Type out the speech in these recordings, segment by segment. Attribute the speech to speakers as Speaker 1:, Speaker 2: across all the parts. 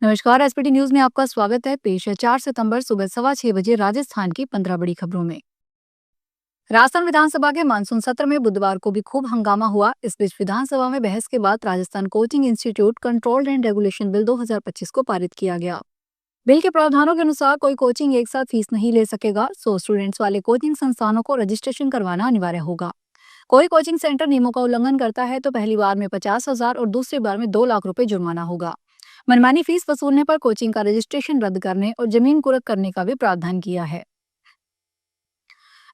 Speaker 1: नमस्कार। SPT news में आपका स्वागत है। पेश है 4 सितंबर सुबह 6:15 राजस्थान की 15 बड़ी खबरों में। राजस्थान विधानसभा के मानसून सत्र में बुधवार को भी खूब हंगामा हुआ। इस बीच विधानसभा में बहस के बाद Rajasthan coaching institute control and regulation bill 2025 को पारित किया गया। बिल के प्रावधानों के अनुसार कोई कोचिंग एक साथ फीस नहीं ले सकेगा। 100 स्टूडेंट्स वाले कोचिंग संस्थानों को रजिस्ट्रेशन करवाना अनिवार्य होगा। कोई कोचिंग सेंटर नियमों का उल्लंघन करता है तो पहली बार में 50,000 और दूसरी बार में 2 लाख रुपए जुर्माना होगा। मनमानी फीस वसूलने पर कोचिंग का रजिस्ट्रेशन रद्द करने और जमीन कुर्क करने का भी प्रावधान किया है।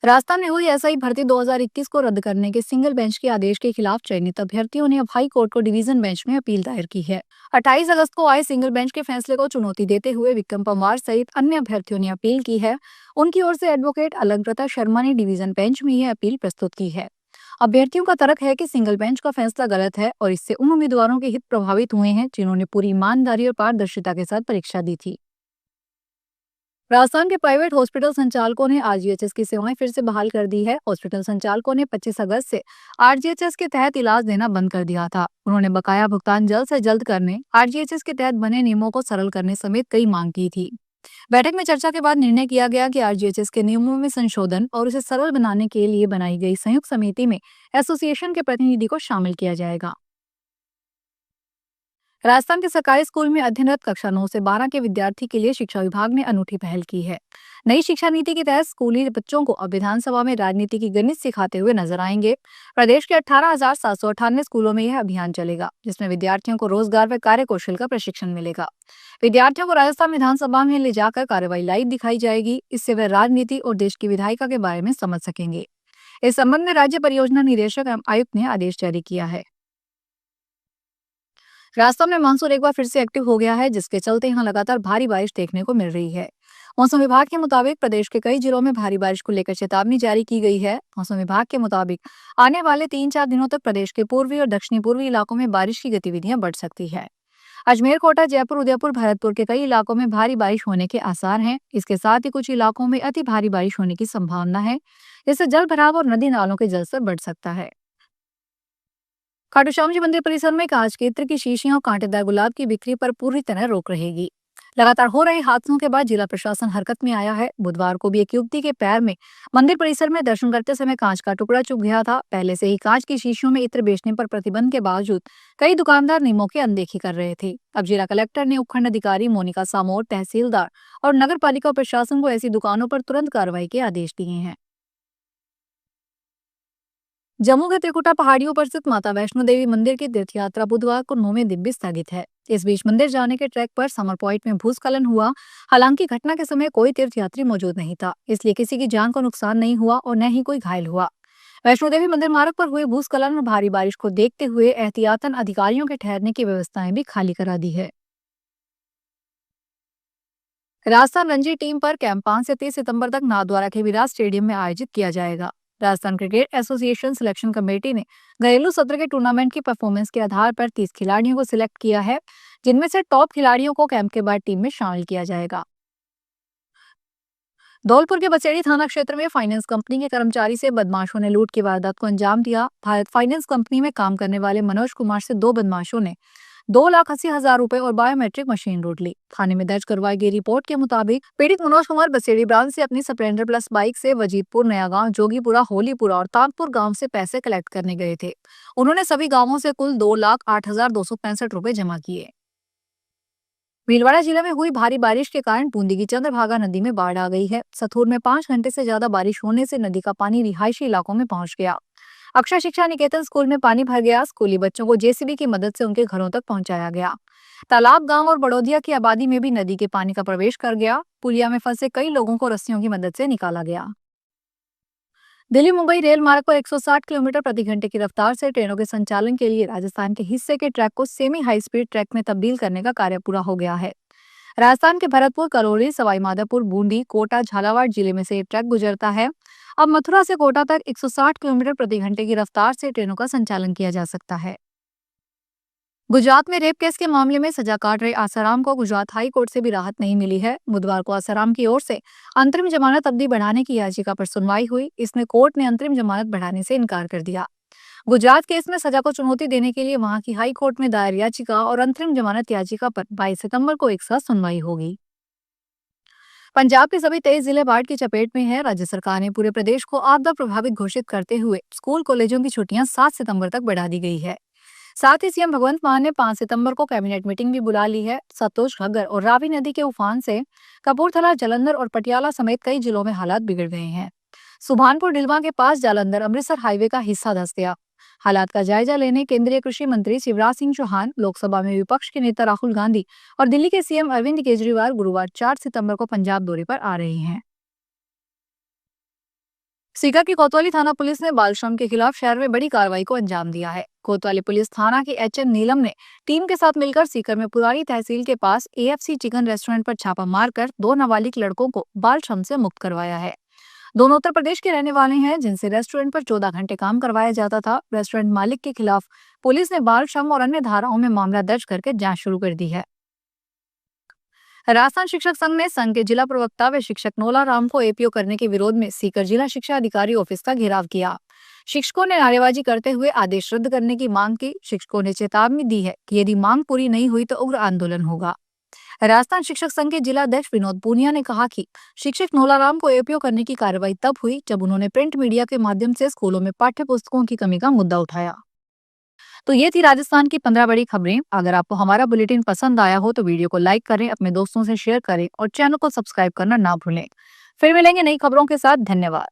Speaker 1: राजस्थान में हुई एसआई भर्ती 2021 को रद्द करने के सिंगल बेंच के आदेश के खिलाफ चयनित अभ्यर्थियों ने अब हाई कोर्ट को डिवीजन बेंच में अपील दायर की है। 28 अगस्त को आए सिंगल बेंच के फैसले को चुनौती देते हुए विक्रम पंवार सहित अन्य अभ्यर्थियों ने अपील की है। उनकी ओर से एडवोकेट अलकप्रता शर्मा ने डिवीजन बेंच में यह अपील प्रस्तुत की है। अभ्यर्थियों का तर्क है कि सिंगल बेंच का फैसला गलत है और इससे उन उम्मीदवारों के हित प्रभावित हुए हैं जिन्होंने पूरी ईमानदारी और पारदर्शिता के साथ परीक्षा दी थी। राजस्थान के प्राइवेट हॉस्पिटल संचालकों ने आरजीएचएस की सेवाएं फिर से बहाल कर दी है। हॉस्पिटल संचालकों ने 25 अगस्त से आरजीएचएस के तहत इलाज देना बंद कर दिया था। उन्होंने बकाया भुगतान जल्द से जल्द करने, आरजीएचएस के तहत बने नियमों को सरल करने समेत कई मांग की थी। बैठक में चर्चा के बाद निर्णय किया गया कि आरजीएचएस के नियमों में संशोधन और उसे सरल बनाने के लिए बनाई गई संयुक्त समिति में एसोसिएशन के प्रतिनिधि को शामिल किया जाएगा। राजस्थान के सरकारी स्कूल में अध्ययनरत कक्षा 9 से 12 के विद्यार्थी के लिए शिक्षा विभाग ने अनूठी पहल की है। नई शिक्षा नीति के तहत स्कूली बच्चों को अब विधानसभा में राजनीति की गणित सिखाते हुए नजर आएंगे। प्रदेश के 18,798 स्कूलों में यह अभियान चलेगा, जिसमें विद्यार्थियों को रोजगार व कार्य कौशल का प्रशिक्षण मिलेगा। विद्यार्थियों को राजस्थान विधानसभा में ले जाकर कार्यवाही लाइव दिखाई जाएगी। इससे वे राजनीति और देश की विधायिका के बारे में समझ सकेंगे। इस संबंध में राज्य परियोजना निदेशक एवं आयुक्त ने आदेश जारी किया है। राजस्थान में मानसून एक बार फिर से एक्टिव हो गया है, जिसके चलते यहां लगातार भारी बारिश देखने को मिल रही है। मौसम विभाग के मुताबिक प्रदेश के कई जिलों में भारी बारिश को लेकर चेतावनी जारी की गई है। मौसम विभाग के मुताबिक आने वाले 3-4 दिनों तक प्रदेश के पूर्वी और दक्षिणी पूर्वी इलाकों में बारिश की गतिविधियां बढ़ सकती है। अजमेर, कोटा, जयपुर, उदयपुर, भरतपुर के कई इलाकों में भारी बारिश होने के आसार हैं। इसके साथ ही कुछ इलाकों में अति भारी बारिश होने की संभावना है, जिससे जल भराव और नदी नालों के जलस्तर बढ़ सकता है। खाटू श्याम जी मंदिर परिसर में कांच के इत्र की शीशियां और कांटेदार गुलाब की बिक्री पर पूरी तरह रोक रहेगी। लगातार हो रहे हादसों के बाद जिला प्रशासन हरकत में आया है। बुधवार को भी एक युवती के पैर में मंदिर परिसर में दर्शन करते समय कांच का टुकड़ा चुभ गया था। पहले से ही कांच की शीशियों में इत्र बेचने पर प्रतिबंध के बावजूद कई दुकानदार नियमों की अनदेखी कर रहे थे। अब जिला कलेक्टर ने उपखंड अधिकारी मोनिका सामोर, तहसीलदार और नगर पालिका प्रशासन को ऐसी दुकानों पर तुरंत कार्रवाई के आदेश दिए हैं। जम्मू के त्रिकुटा पहाड़ियों पर स्थित माता वैष्णो देवी मंदिर की तीर्थ यात्रा बुधवार को 9वें दिन भी स्थगित है। इस बीच मंदिर जाने के ट्रैक पर समर पॉइंट में भूस्खलन हुआ। हालांकि घटना के समय कोई तीर्थयात्री मौजूद नहीं था, इसलिए किसी की जान को नुकसान नहीं हुआ और न ही कोई घायल हुआ। वैष्णो देवी मंदिर मार्ग पर हुए भूस्खलन और भारी बारिश को देखते हुए एहतियातन अधिकारियों के ठहरने की व्यवस्थाएं भी खाली करा दी है। राजस्थान रणजी टीम पर कैंप 5 से 30 सितंबर तक नाथद्वारा के विराट स्टेडियम में आयोजित किया जाएगा। Rajasthan cricket association selection committee ने घरेलू सत्र के टूर्नामेंट की परफॉर्मेंस के आधार पर 30 खिलाड़ियों को सिलेक्ट किया है, जिनमें से टॉप खिलाड़ियों को कैंप के बाद टीम में शामिल किया जाएगा। धौलपुर के बसेड़ी थाना क्षेत्र में फाइनेंस कंपनी के कर्मचारी से बदमाशों ने लूट की वारदात को अंजाम दिया। भारत फाइनेंस कंपनी में काम करने वाले मनोज कुमार से 2 बदमाशों ने 2,80,000 रुपए और बायोमेट्रिक मशीन लूट ली। थाने में दर्ज करवाई गई रिपोर्ट के मुताबिक पीड़ित मनोज कुमार बसेड़ी ब्रांच से अपनी स्प्लेंडर प्लस बाइक से वजीदपुर, नया गांव, जोगीपुरा, होलीपुरा और तांतपुर गांव से पैसे कलेक्ट करने गए थे। उन्होंने सभी गांवों से कुल 2,08,265 रुपए जमा किए। भीलवाड़ा जिले में हुई भारी बारिश के कारण बूंदी की चंद्रभागा नदी में बाढ़ आ गई है। सथुर में 5 घंटे से ज्यादा बारिश होने से नदी का पानी रिहायशी इलाकों में पहुंच गया। अक्षर शिक्षा निकेतन स्कूल में पानी भर गया। स्कूली बच्चों को जेसीबी की मदद से उनके घरों तक पहुंचाया गया। तालाब, गांव और बड़ौदिया की आबादी में भी नदी के पानी का प्रवेश कर गया। पुलिया में फंसे कई लोगों को रस्सियों की मदद से निकाला गया। दिल्ली मुंबई रेल मार्ग पर 160 किलोमीटर प्रति घंटे की रफ्तार से ट्रेनों के संचालन के लिए राजस्थान के हिस्से के ट्रैक को सेमी हाई स्पीड ट्रैक में तब्दील करने का कार्य पूरा हो गया है। राजस्थान के भरतपुर, करौली, सवाईमाधोपुर, बूंदी, कोटा, झालावाड़ जिले में से ये ट्रैक गुजरता है। अब मथुरा से कोटा तक 160 किलोमीटर प्रति घंटे की रफ्तार से ट्रेनों का संचालन किया जा सकता है। गुजरात में रेप केस के मामले में सजा काट रहे आसाराम को गुजरात हाई कोर्ट से भी राहत नहीं मिली है। बुधवार को आसाराम की ओर से अंतरिम जमानत अवधि बढ़ाने की याचिका पर सुनवाई हुई। इसमें कोर्ट ने अंतरिम जमानत बढ़ाने से इनकार कर दिया। गुजरात केस में सजा को चुनौती देने के लिए वहां की हाई कोर्ट में दायर याचिका और अंतरिम जमानत याचिका पर 22 सितंबर को एक साथ सुनवाई होगी। पंजाब के सभी 23 जिले बाढ़ की चपेट में है। राज्य सरकार ने पूरे प्रदेश को आपदा प्रभावित घोषित करते हुए स्कूल कॉलेजों की छुट्टियां 7 सितंबर तक बढ़ा दी गई है। साथ ही सीएम भगवंत मान ने 5 सितंबर को कैबिनेट मीटिंग भी बुला ली है। सतलुज, घग्गर और रावी नदी के उफान से कपूरथला, जालंधर और पटियाला समेत कई जिलों में हालात बिगड़ गए हैं। सुभानपुर डिलवा के पास जालंधर अमृतसर हाईवे का हिस्सा धंस गया। हालात का जायजा लेने केंद्रीय कृषि मंत्री शिवराज सिंह चौहान, लोकसभा में विपक्ष के नेता राहुल गांधी और दिल्ली के सीएम अरविंद केजरीवाल गुरुवार 4 सितंबर को पंजाब दौरे पर आ रहे हैं। सीकर की कोतवाली थाना पुलिस ने बाल श्रम के खिलाफ शहर में बड़ी कार्रवाई को अंजाम दिया है। कोतवाली पुलिस थाना की एचएन नीलम ने टीम के साथ मिलकर सीकर में पुरानी तहसील के पास एएफसी चिकन रेस्टोरेंट पर छापा मारकर 2 नाबालिग लड़कों को बाल श्रम से मुक्त करवाया है। दोनों उत्तर प्रदेश के रहने वाले हैं, जिनसे रेस्टोरेंट पर 14 घंटे काम करवाया जाता था। रेस्टोरेंट मालिक के खिलाफ पुलिस ने बाल श्रम और अन्य धाराओं में मामला दर्ज करके जांच शुरू कर दी है। राजस्थान शिक्षक संघ ने संघ के जिला प्रवक्ता व शिक्षक नोला राम को एपीओ करने के विरोध में सीकर जिला शिक्षा अधिकारी ऑफिस का घेराव किया। शिक्षकों ने नारेबाजी करते हुए आदेश रद्द करने की मांग की। शिक्षकों ने चेतावनी दी है कि यदि मांग पूरी नहीं हुई तो उग्र आंदोलन होगा। राजस्थान शिक्षक संघ के जिला अध्यक्ष विनोद पूनिया ने कहा कि शिक्षक नोलाराम को एपीओ करने की कार्रवाई तब हुई जब उन्होंने प्रिंट मीडिया के माध्यम से स्कूलों में पाठ्य पुस्तकों की कमी का मुद्दा उठाया। तो ये थी राजस्थान की 15 बड़ी खबरें। अगर आपको हमारा बुलेटिन पसंद आया हो तो वीडियो को लाइक करें, अपने दोस्तों से शेयर करें और चैनल को सब्सक्राइब करना ना भूलें। फिर मिलेंगे नई खबरों के साथ। धन्यवाद।